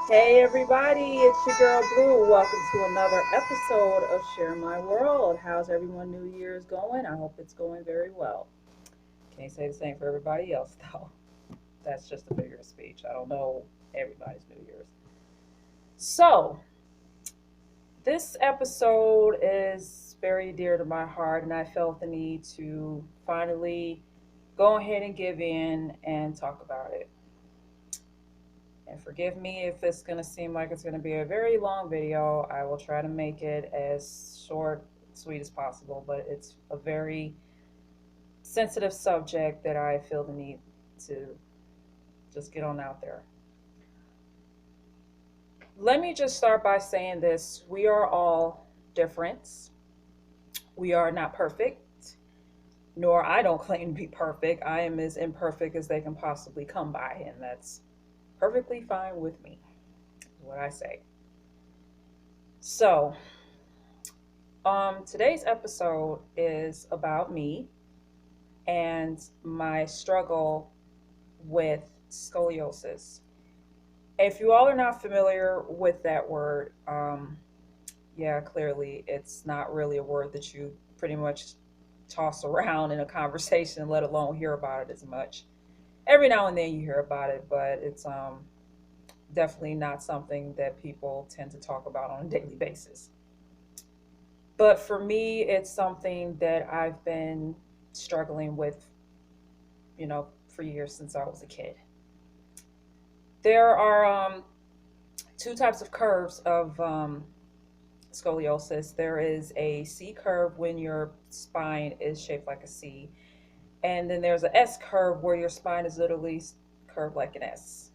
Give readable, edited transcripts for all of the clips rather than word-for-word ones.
Hey everybody, it's your girl Blue. Welcome to another episode of Share My World. How's everyone New Year's going? I hope it's going very well. Can't say the same for everybody else though. That's just a figure of speech. I don't know everybody's New Year's. So, this episode is very dear to my heart, and I felt the need to finally go ahead and give in and talk about it. And forgive me if it's going to seem like it's going to be a very long video. I will try to make it as short, sweet as possible, but it's a very sensitive subject that I feel the need to just get on out there. Let me just start by saying this. We are all different. We are not perfect, nor I don't claim to be perfect. I am as imperfect as they can possibly come by, and that's perfectly fine with me, is what I say. So, today's episode is about me and my struggle with scoliosis. If you all are not familiar with that word, yeah, clearly it's not really a word that you pretty much toss around in a conversation, let alone hear about it as much. Every now and then you hear about it, but it's definitely not something that people tend to talk about on a daily basis. But for me, it's something that I've been struggling with, for years since I was a kid. There are two types of curves of scoliosis. There is a C curve when your spine is shaped like a C, and then there's a S curve where your spine is literally curved like an S.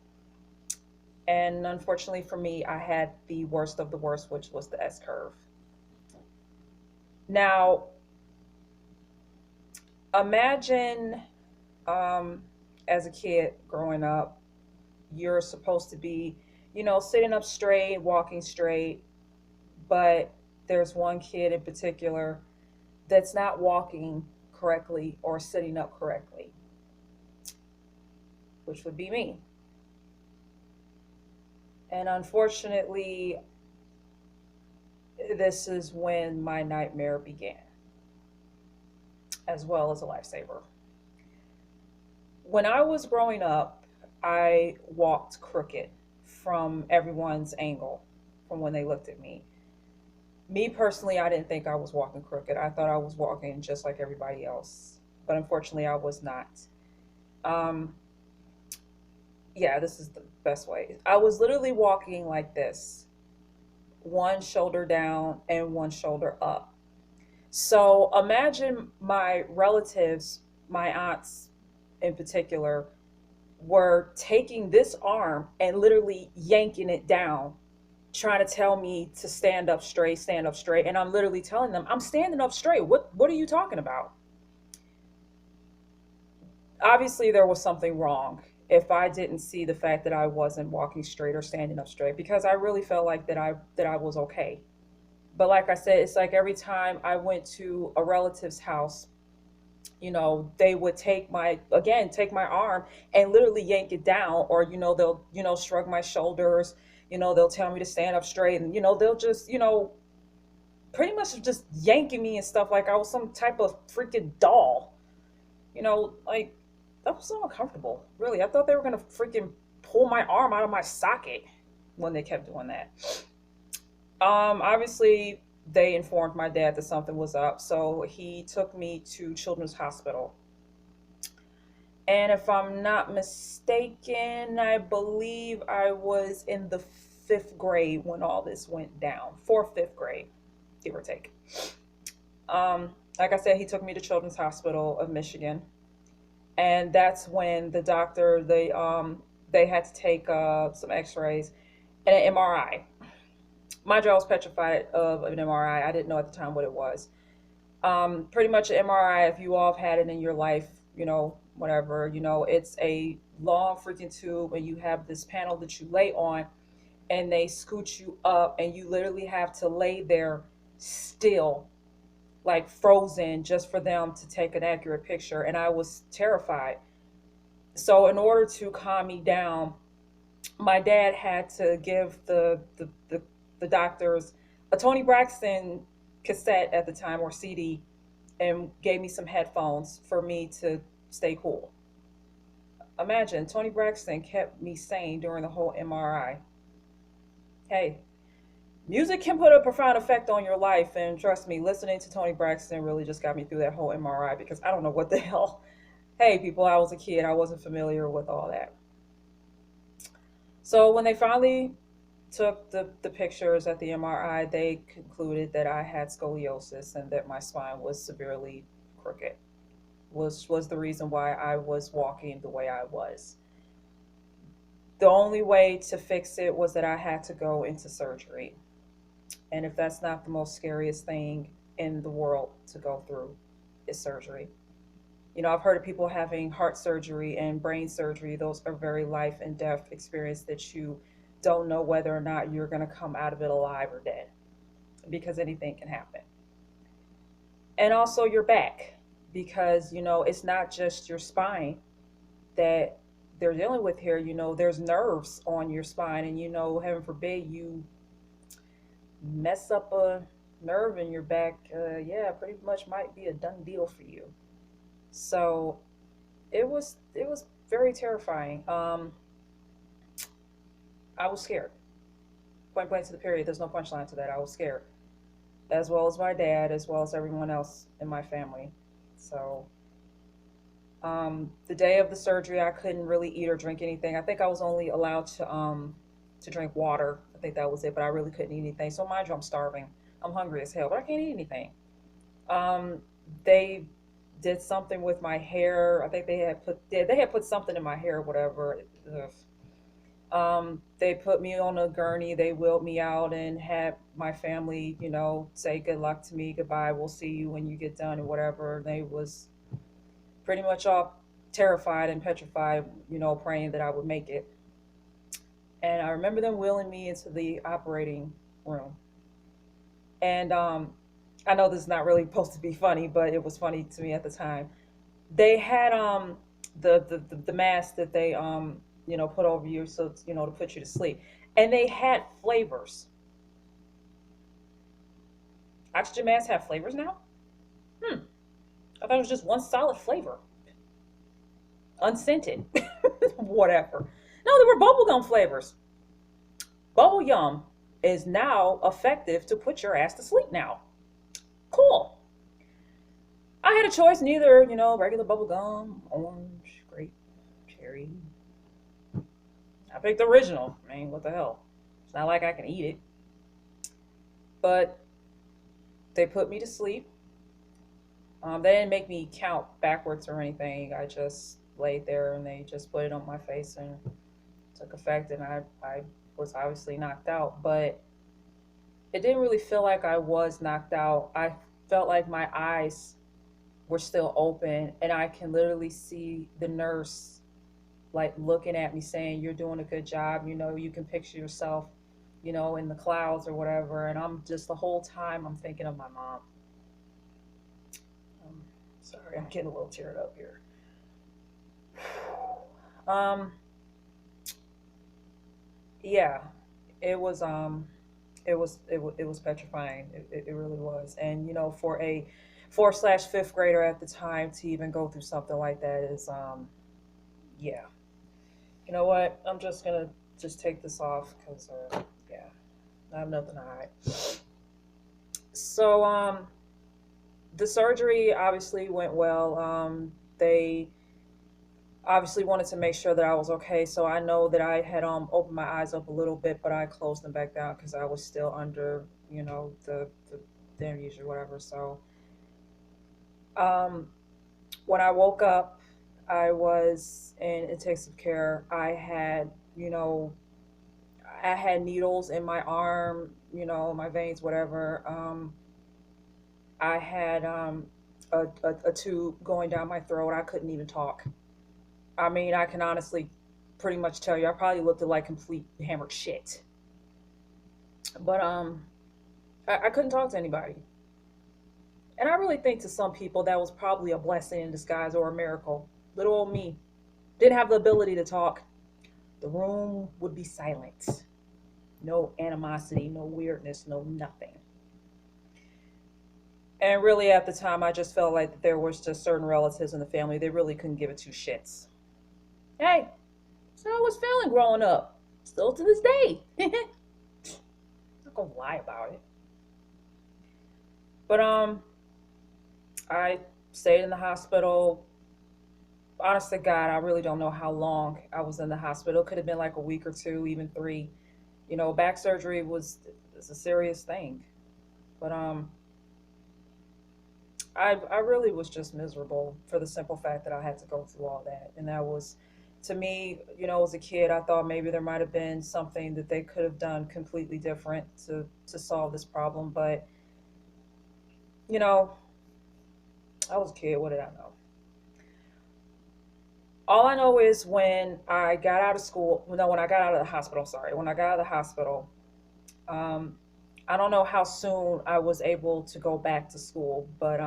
And unfortunately for me, I had the worst of the worst, which was the S curve. Now, imagine um, as a kid growing up, you're supposed to be, sitting up straight, walking straight, but there's one kid in particular that's not walking correctly or sitting up correctly, which would be me. And unfortunately, this is when my nightmare began, as well as a lifesaver. When I was growing up, I walked crooked from everyone's angle, from when they looked at me. Me personally, I didn't think I was walking crooked. I thought I was walking just like everybody else. But unfortunately, I was not. Um, yeah, this is the best way. I was literally walking like this, one shoulder down and one shoulder up. So imagine my relatives, my aunts in particular, were taking this arm and literally yanking it down, trying to tell me to stand up straight. And I'm literally telling them, I'm standing up straight. What are you talking about? Obviously there was something wrong if I didn't see the fact that I wasn't walking straight or standing up straight, because I really felt like that I was okay. But like I said, it's like every time I went to a relative's house, they would take my arm and literally yank it down, or they'll shrug my shoulders, they'll tell me to stand up straight, and they'll just pretty much just yanking me and stuff like I was some type of freaking doll. Like, that was so uncomfortable. Really, I thought they were gonna freaking pull my arm out of my socket when they kept doing that. Obviously, they informed my dad that something was up, so he took me to Children's Hospital. And if I'm not mistaken, I believe I was in the fifth grade when all this went down. Fourth, fifth grade, give or take. Like I said, he took me to Children's Hospital of Michigan, and that's when the doctor they had to take some X-rays and an MRI. Mind you, I was petrified of an MRI. I didn't know at the time what it was. Pretty much an MRI, if you all have had it in your life, whatever, it's a long freaking tube, and you have this panel that you lay on, and they scoot you up, and you literally have to lay there still, like frozen, just for them to take an accurate picture. And I was terrified. So, in order to calm me down, my dad had to give the doctors a Tony Braxton cassette at the time, or CD, and gave me some headphones for me to stay cool. Imagine, Tony Braxton kept me sane during the whole MRI. Hey, music can put a profound effect on your life, and trust me, listening to Tony Braxton really just got me through that whole MRI, because I don't know what the hell. Hey, people, I was a kid, I wasn't familiar with all that. So when they finally took the pictures at the MRI, they concluded that I had scoliosis and that my spine was severely crooked. Was the reason why I was walking the way I was. The only way to fix it was that I had to go into surgery. And if that's not the most scariest thing in the world to go through, is surgery. I've heard of people having heart surgery and brain surgery. Those are very life and death experience that you don't know whether or not you're going to come out of it alive or dead, because anything can happen. And also your back, because it's not just your spine that they're dealing with here. There's nerves on your spine, and heaven forbid you mess up a nerve in your back, yeah, pretty much might be a done deal for you. So it was very terrifying. I was scared. Point blank to the period. There's no punchline to that. I was scared, as well as my dad, as well as everyone else in my family. So the day of the surgery, I couldn't really eat or drink anything. I think I was only allowed to drink water. I think that was it, but I really couldn't eat anything. So mind you, I'm starving. I'm hungry as hell, but I can't eat anything. Um, they did something with my hair. I think they had put something in my hair, whatever. Ugh. They put me on a gurney. They wheeled me out and had my family, say good luck to me, goodbye. We'll see you when you get done, or whatever. They was pretty much all terrified and petrified, praying that I would make it. And I remember them wheeling me into the operating room. And I know this is not really supposed to be funny, but it was funny to me at the time. They had the mask that they put over you, so to put you to sleep, and they had flavors. Oxygen masks have flavors now. Hmm. I thought it was just one solid flavor, unscented, whatever. No, there were bubblegum flavors. Bubble yum is now effective to put your ass to sleep now. Cool. I had a choice, neither, regular bubblegum, orange, grape, cherry. I picked the original. I mean, what the hell? It's not like I can eat it. But they put me to sleep. They didn't make me count backwards or anything. I just laid there and they just put it on my face and took effect. And I was obviously knocked out. But it didn't really feel like I was knocked out. I felt like my eyes were still open, and I can literally see the nurse like looking at me saying, "You're doing a good job. You can picture yourself, in the clouds or whatever." And I'm just, the whole time I'm thinking of my mom. Um, Sorry, I'm getting a little teared up here. Um, yeah, it was it was petrifying. It really was. And for a fourth/fifth grader at the time to even go through something like that is yeah. You know what? I'm just gonna just take this off because yeah, I have nothing to hide. So the surgery obviously went well. They obviously wanted to make sure that I was okay. So I know that I had opened my eyes up a little bit, but I closed them back down because I was still under the amnesia or whatever. So um, when I woke up, I was in intensive care. I had needles in my arm, my veins, whatever. I had a tube going down my throat. I couldn't even talk. I mean, I can honestly pretty much tell you, I probably looked like complete hammered shit. But I couldn't talk to anybody. And I really think to some people that was probably a blessing in disguise or a miracle. Little old me didn't have the ability to talk. The room would be silent. No animosity, no weirdness, no nothing. And really, at the time, I just felt like there was just certain relatives in the family, they really couldn't give it two shits. Hey, so I was feeling growing up. Still to this day. I'm not gonna lie about it. But I stayed in the hospital. Honest to God, I really don't know how long I was in the hospital. It could have been like a week or two, even three. You know, back surgery was a serious thing. But I really was just miserable for the simple fact that I had to go through all that. And that was, to me, you know, as a kid, I thought maybe there might have been something that they could have done completely different to solve this problem. But, you know, I was a kid. What did I know? All I know is when I got out of school, no, when I got out of the hospital, sorry, when I got out of the hospital, um, I don't know how soon I was able to go back to school, but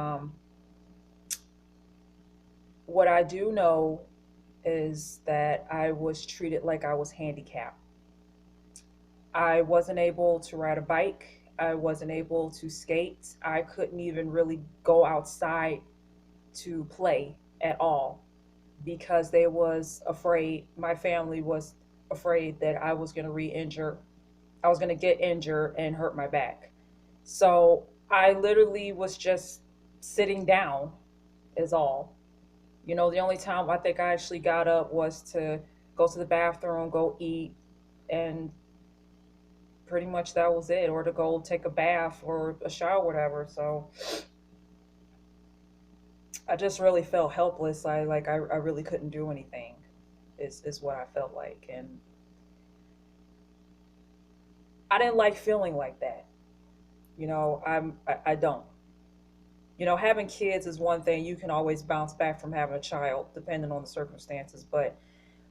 what I do know is that I was treated like I was handicapped. I wasn't able to ride a bike. I wasn't able to skate. I couldn't even really go outside to play at all because they was afraid, my family was afraid that I was going to re-injure. I was going to get injured and hurt my back. So I literally was just sitting down is all. You know, the only time I think I actually got up was to go to the bathroom, go eat, and pretty much that was it, or to go take a bath or a shower, whatever. So I just really felt helpless. I really couldn't do anything. Is what I felt like, and I didn't like feeling like that. You know, I don't. You know, having kids is one thing. You can always bounce back from having a child, depending on the circumstances. But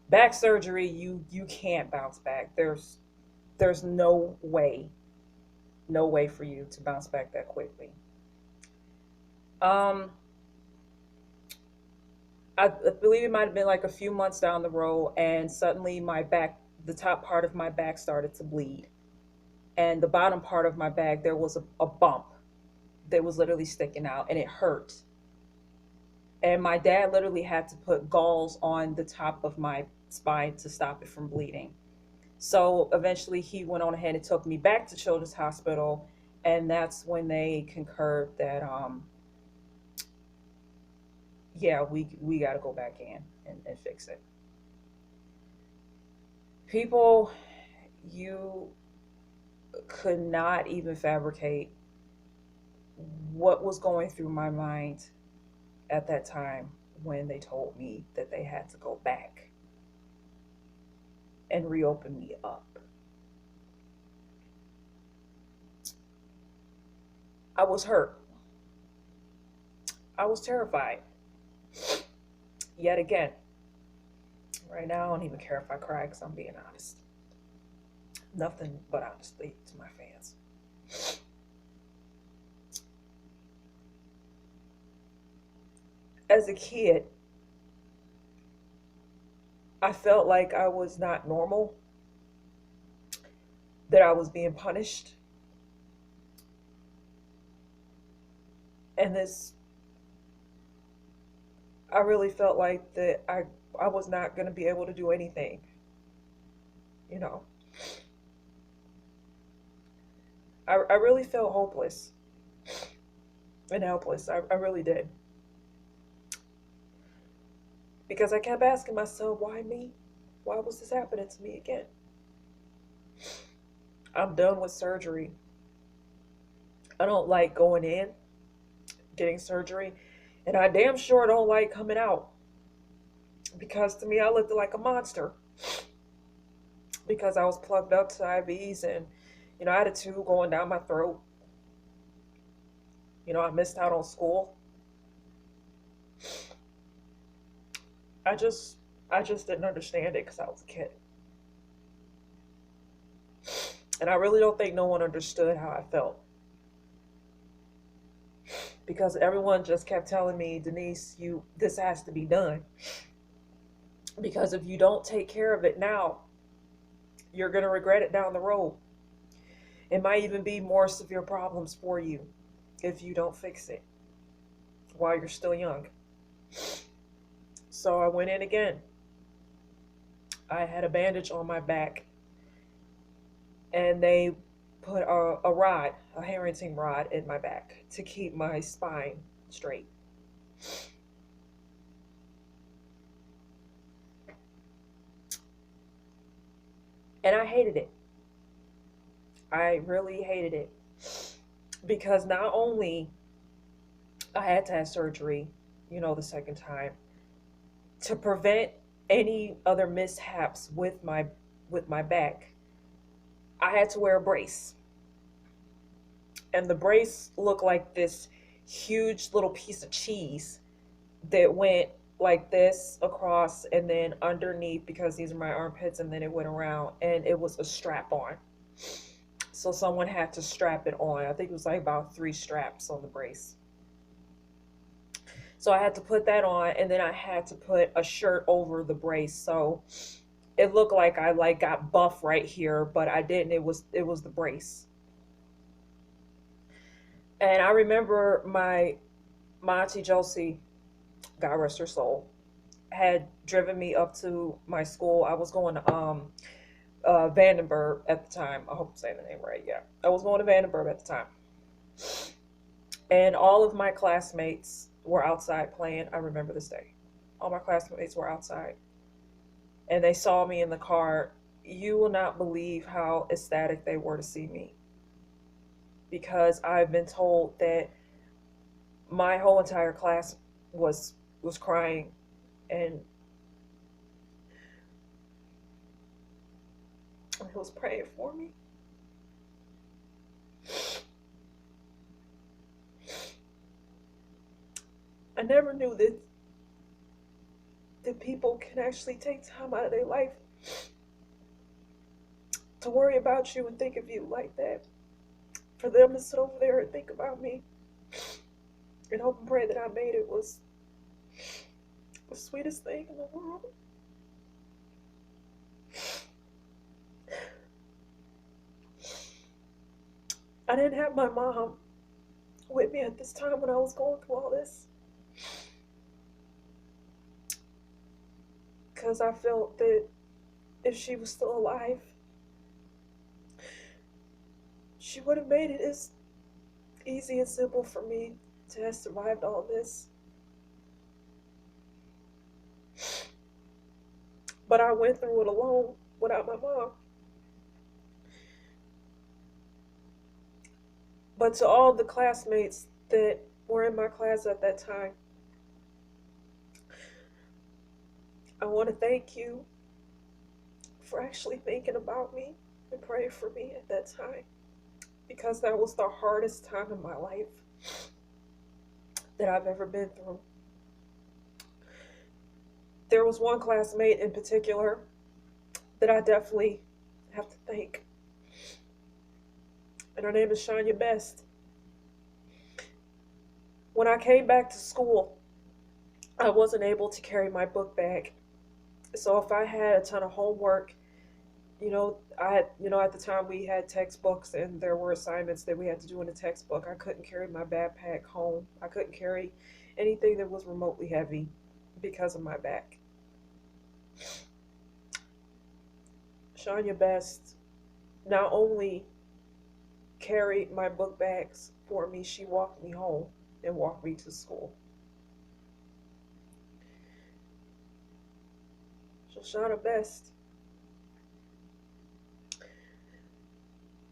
back surgery, you can't bounce back. There's no way for you to bounce back that quickly. Um, I believe it might have been like a few months down the road, and suddenly my back, the top part of my back started to bleed, and the bottom part of my back there was a bump that was literally sticking out, and it hurt. And my dad literally had to put gauze on the top of my spine to stop it from bleeding. So eventually he went on ahead and took me back to Children's Hospital, and that's when they concurred that yeah, we got to go back in and fix it. People, you could not even fabricate what was going through my mind at that time when they told me that they had to go back and reopen me up. I was hurt. I was terrified. Yet again, right now I don't even care if I cry because I'm being honest. Nothing but honesty to my fans. As a kid, I felt like I was not normal, that I was being punished. And this, I really felt like that I was not going to be able to do anything, you know. I really felt hopeless and helpless. I really did. Because I kept asking myself, why me? Why was this happening to me again? I'm done with surgery. I don't like going in, getting surgery, and I damn sure don't like coming out. Because to me, I looked like a monster. Because I was plugged up to IVs, and, you know, I had a tube going down my throat. You know, I missed out on school. I just, I just didn't understand it because I was a kid. And I really don't think no one understood how I felt. Because everyone just kept telling me, Denise, this has to be done. Because if you don't take care of it now, You're going to regret it down the road. It might even be more severe problems for you if you don't fix it while you're still young. So I went in again. I had a bandage on my back, and they put a rod, a Harrington rod, in my back to keep my spine straight. And I hated it. I really hated it because not only I had to have surgery, the second time to prevent any other mishaps with my back, I had to wear a brace. And the brace looked like this huge little piece of cheese that went like this across and then underneath, because these are my armpits, and then it went around, and it was a strap on. So someone had to strap it on. I think it was like about 3 straps on the brace. So I had to put that on, and then I had to put a shirt over the brace. So it looked like I got buff right here, but I didn't. It was the brace. And I remember my auntie Josie, God rest her soul, had driven me up to my school. I was going to Vandenberg at the time. I hope I'm saying the name right. Yeah, I was going to Vandenberg at the time, and all of my classmates were outside playing. I remember this day. All my classmates were outside, and they saw me in the car. You will not believe how ecstatic they were to see me, because I've been told that my whole entire class was crying, and it was praying for me. I never knew that people can actually take time out of their life to worry about you and think of you like that. For them to sit over there and think about me and hope and pray that I made it was the sweetest thing in the world. I didn't have my mom with me at this time when I was going through all this, because I felt that if she was still alive, she would have made it as easy and simple for me to have survived all this. But I went through it alone without my mom. But to all the classmates that were in my class at that time, I want to thank you for actually thinking about me and praying for me at that time, because that was the hardest time in my life that I've ever been through. There was one classmate in particular that I definitely have to thank, and her name is Shania Best. When I came back to school, I wasn't able to carry my book bag. So if I had a ton of homework, at the time we had textbooks and there were assignments that we had to do in the textbook. I couldn't carry my backpack home. I couldn't carry anything that was remotely heavy because of my back. Shania Best not only carried my book bags for me, she walked me home and walked me to school. So Shania Best,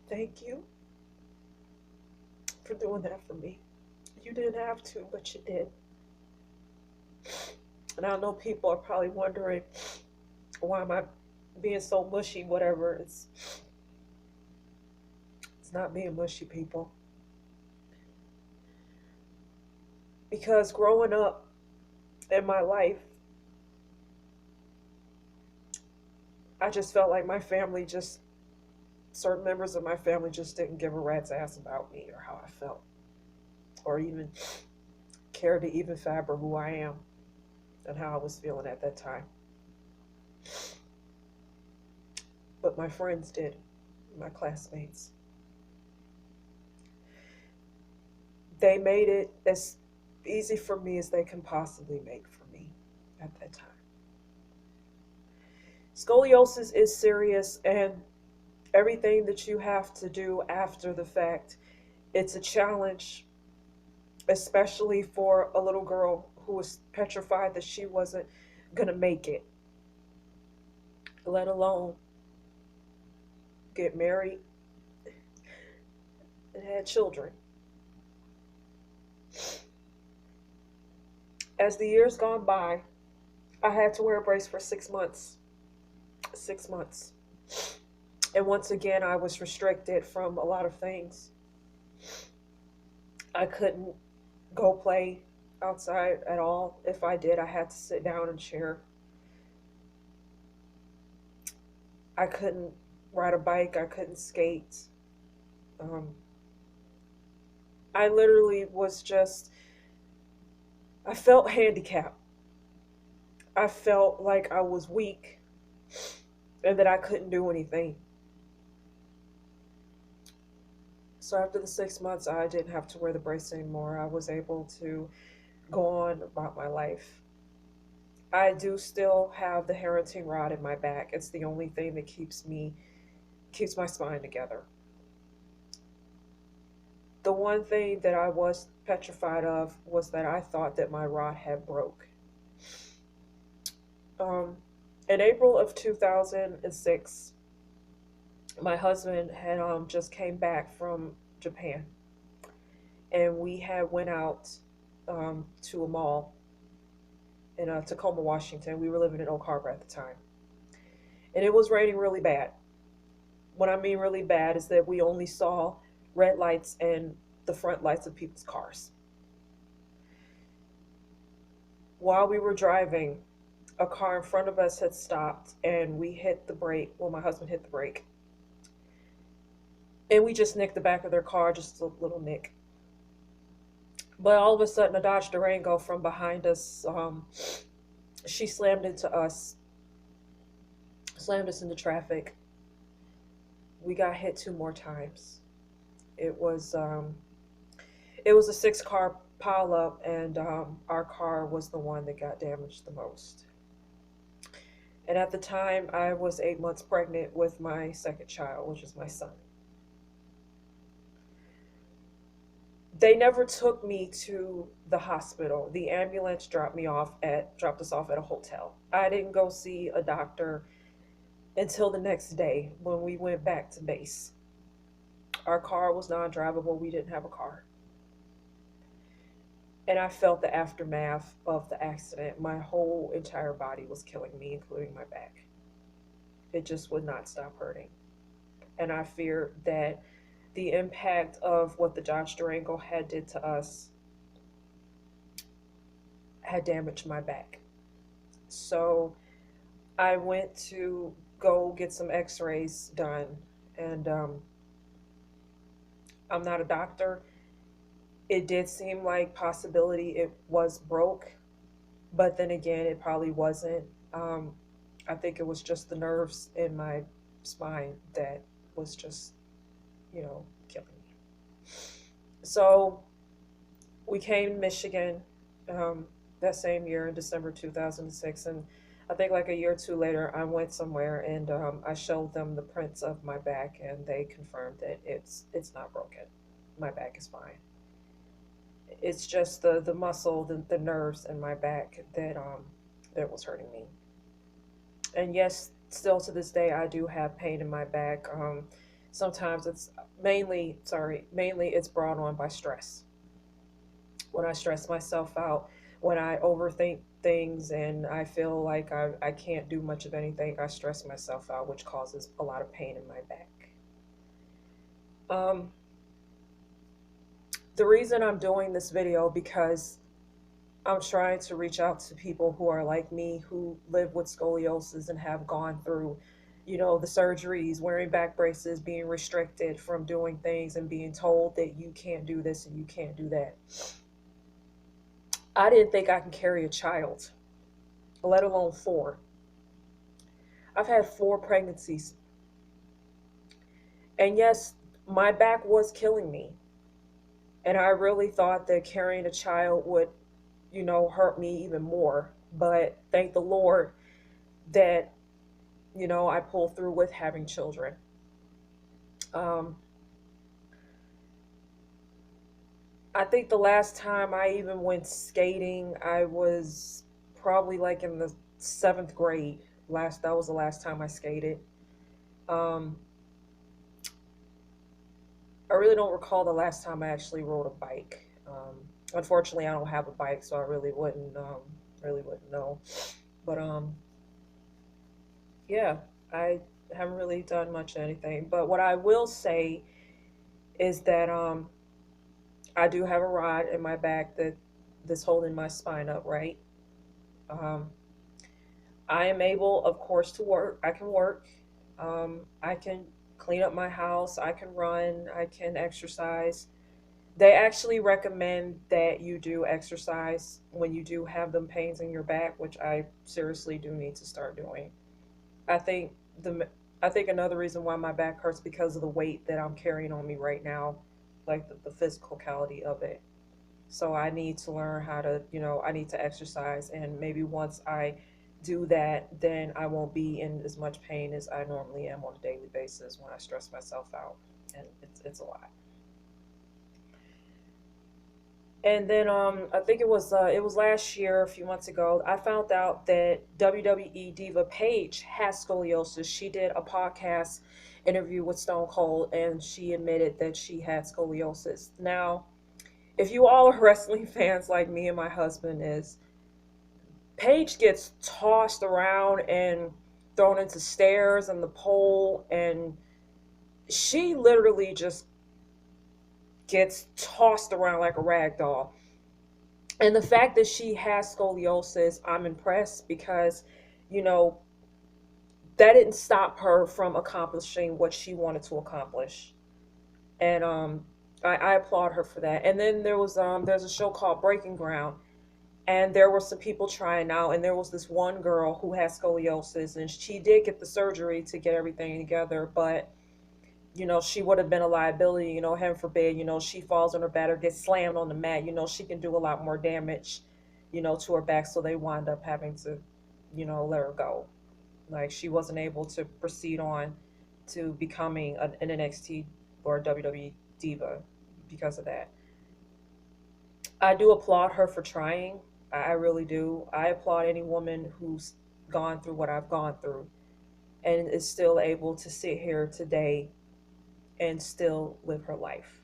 thank you for doing that for me. You didn't have to, but you did. And I know people are probably wondering, why am I being so mushy, whatever. It's not being mushy, people. Because growing up in my life, I just felt like certain members of my family just didn't give a rat's ass about me or how I felt, or even care to even fathom who I am and how I was feeling at that time. but my friends did, my classmates. They made it as easy for me as they can possibly make for me at that time. Scoliosis is serious, and everything that you have to do after the fact, it's a challenge, especially for a little girl who was petrified that she wasn't going to make it, let alone get married and had children. As the years gone by, I had to wear a brace for 6 months. 6 months. And once again, I was restricted from a lot of things. I couldn't go play outside at all. If I did, I had to sit down and share. I couldn't ride a bike. I couldn't skate. Um, I literally was just, I felt handicapped. I felt like I was weak and that I couldn't do anything. So after the 6 months, I didn't have to wear the brace anymore. I was able to go on about my life. I do still have the Harrington rod in my back. It's the only thing that keeps my spine together. The one thing that I was petrified of was that I thought that my rod had broke. Um, in April of 2006, my husband had just came back from Japan, and we had went out to a mall in Tacoma, Washington. We were living in Oak Harbor at the time, and it was raining really bad. What I mean really bad is that we only saw red lights and the front lights of people's cars. While we were driving, a car in front of us had stopped, and we hit the brake. Well, my husband hit the brake, and we just nicked the back of their car, just a little nick. But all of a sudden, a Dodge Durango from behind us, she slammed into us, slammed us into traffic. We got hit 2 more times. It was it was a 6 car pileup, and our car was the one that got damaged the most. And at the time, I was 8 months pregnant with my second child, which is my son. They never took me to the hospital. The ambulance dropped us off at a hotel. I didn't go see a doctor until the next day when we went back to base. Our car was non-drivable. We didn't have a car. And I felt the aftermath of the accident. My whole entire body was killing me, including my back. It just would not stop hurting. And I feared that the impact of what the Dodge Durango had did to us had damaged my back. So I went to go get some x-rays done, and I'm not a doctor. It did seem like possibility it was broke, but then again, it probably wasn't. I think it was just the nerves in my spine that was just, killing me. So we came to Michigan that same year in December 2006, and I think like a year or two later, I went somewhere and I showed them the prints of my back, and they confirmed that it's not broken. My back is fine. It's just the muscle, the nerves in my back that was hurting me. And yes, still to this day, I do have pain in my back. Sometimes it's mainly it's brought on by stress. When I stress myself out, when I overthink things and I feel like I can't do much of anything, I stress myself out, which causes a lot of pain in my back. Um, the reason I'm doing this video because I'm trying to reach out to people who are like me, who live with scoliosis and have gone through, the surgeries, wearing back braces, being restricted from doing things and being told that you can't do this and you can't do that. I didn't think I can carry a child, let alone 4. I've had 4 pregnancies. And yes, my back was killing me. And I really thought that carrying a child would, hurt me even more. But thank the Lord that, I pulled through with having children. Um, I think the last time I even went skating, I was probably like in the seventh grade. That was the last time I skated. Um, I really don't recall the last time I actually rode a bike. Unfortunately, I don't have a bike, so I really wouldn't know. But yeah, I haven't really done much of anything. But what I will say is that I do have a rod in my back that's holding my spine up, right? Um, I am able, of course, to work. I can work. I can clean up my house. I can run. I can exercise. They actually recommend that you do exercise when you do have them pains in your back, which I seriously do need to start doing. I think the I think another reason why my back hurts because of the weight that I'm carrying on me right now, like the physicality of it. So I need to learn how to, I need to exercise, and maybe once I do that, then I won't be in as much pain as I normally am on a daily basis when I stress myself out, and it's a lot. And then I think it was last year, a few months ago, I found out that WWE diva Paige has scoliosis. She did a podcast interview with Stone Cold, and she admitted that she had scoliosis. Now, if you all are wrestling fans like me and my husband is, Paige gets tossed around and thrown into stairs and the pole, and she literally just gets tossed around like a rag doll. And the fact that she has scoliosis, I'm impressed because, you know, that didn't stop her from accomplishing what she wanted to accomplish. And I applaud her for that. And then there's a show called Breaking Ground, and there were some people trying out, and there was this one girl who had scoliosis, and she did get the surgery to get everything together, but she would have been a liability, heaven forbid, she falls on her back or gets slammed on the mat, she can do a lot more damage, to her back. So they wind up having to, let her go. Like, she wasn't able to proceed on to becoming an NXT or a WWE diva because of that. I do applaud her for trying. I really do. I applaud any woman who's gone through what I've gone through and is still able to sit here today and still live her life.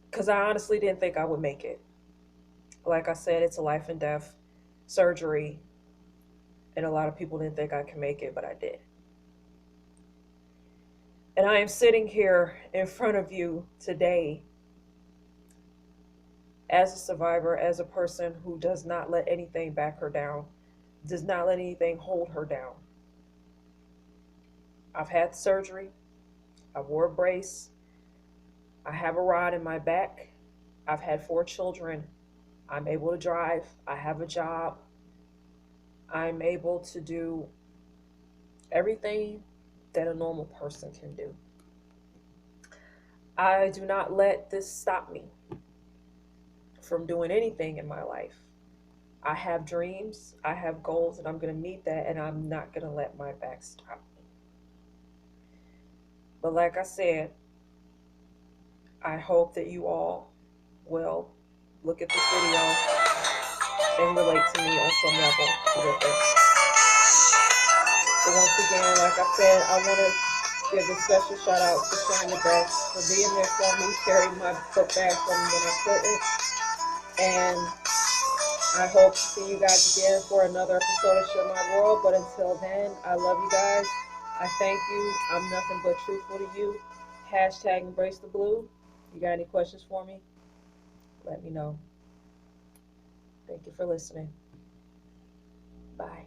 Because I honestly didn't think I would make it. Like I said, it's a life and death surgery, and a lot of people didn't think I could make it, but I did. And I am sitting here in front of you today as a survivor, as a person who does not let anything back her down, does not let anything hold her down. I've had surgery, I wore a brace, I have a rod in my back, I've had 4 children, I'm able to drive, I have a job, I'm able to do everything that a normal person can do. I do not let this stop me from doing anything in my life. I have dreams, I have goals, and I'm going to meet that, and I'm not going to let my back stop me. But like I said, I hope that you all will look at this video and relate to me on some level with it. So once again, like I said, I want to give a special shout out to Sharon the Best for being there for me, carrying my book bag for me when I couldn't. And I hope to see you guys again for another episode of Share My World. But until then, I love you guys. I thank you. I'm nothing but truthful to you. Hashtag embrace the blue. You got any questions for me? Let me know. Thank you for listening. Bye.